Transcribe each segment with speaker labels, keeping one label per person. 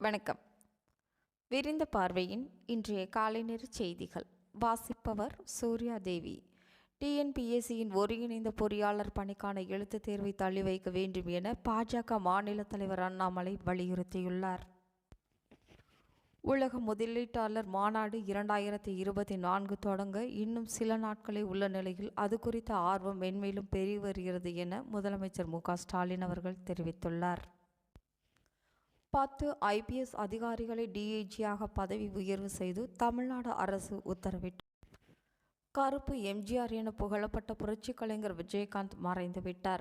Speaker 1: வணக்கம். விரிந்த பார்வையின் இன்றைய காலை நேர செய்திகள். வாசிப்பவர் சூர்யா தேவி. டிஎன்பிஎஸ்சியின் ஒருங்கிணைந்த பொறியாளர் பணிக்கான எழுத்துத் தேர்வை தள்ளி வைக்க வேண்டும் என பாஜக மாநில தலைவர் அண்ணாமலை வலியுறுத்தியுள்ளார். உலக முதலீட்டாளர் மாநாடு 2024 தொடங்க இன்னும் சில நாட்களே உள்ள நிலையில் அது குறித்த ஆர்வம் மென்மேலும் பெருகி வருகிறது என முதலமைச்சர் மு.க.ஸ்டாலின் அவர்கள் தெரிவித்துள்ளார். 10 IPS அதிகாரிகளை டிஐஜியாக பதவி உயர்வு செய்து தமிழ்நாடு அரசு உத்தரவிட்டார். கருப்பு எம்ஜிஆர் என புகழப்பட்ட புரட்சி கலைஞர் விஜயகாந்த் மறைந்துவிட்டார்.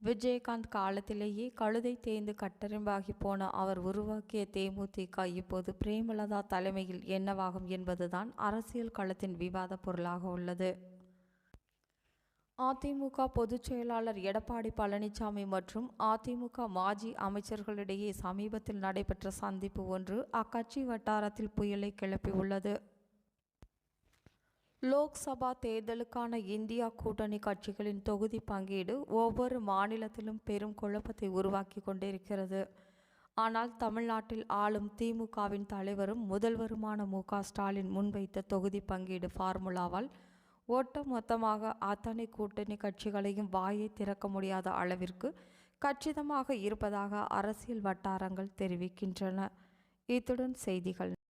Speaker 1: விஜயகாந்த் காலத்திலேயே கழுதை தேய்ந்து கட்டெரும்பாகி போன அவர் உருவாக்கிய தேமுதிக இப்போது பிரேமலதா தலைமையில் என்னவாகும் என்பதுதான் அரசியல் களத்தின் விவாத பொருளாக உள்ளது. அதிமுக பொதுச் செயலாளர் எடப்பாடி பழனிசாமி மற்றும் அதிமுக மாஜி அமைச்சர்களிடையே சமீபத்தில் நடைபெற்ற சந்திப்பு ஒன்று அக்கட்சி வட்டாரத்தில் புயலை கிளப்பியுள்ளது. லோக்சபா தேர்தலுக்கான இந்தியா கூட்டணி கட்சிகளின் தொகுதி பங்கீடு ஒவ்வொரு மாநிலத்திலும் பெரும் குழப்பத்தை உருவாக்கி கொண்டிருக்கிறது. ஆனால் தமிழ்நாட்டில் ஆளும் திமுகவின் தலைவரும் முதல்வருமான மு.க.ஸ்டாலின் முன்வைத்த தொகுதி பங்கீடு ஃபார்முலாவால் ஒட்டுமொத்தமாக அத்தனை கூட்டணி கட்சிகளையும் வாயை திறக்க முடியாத அளவிற்கு கச்சிதமாக இருப்பதாக அரசியல் வட்டாரங்கள் தெரிவிக்கின்றன. இத்துடன் செய்திகள்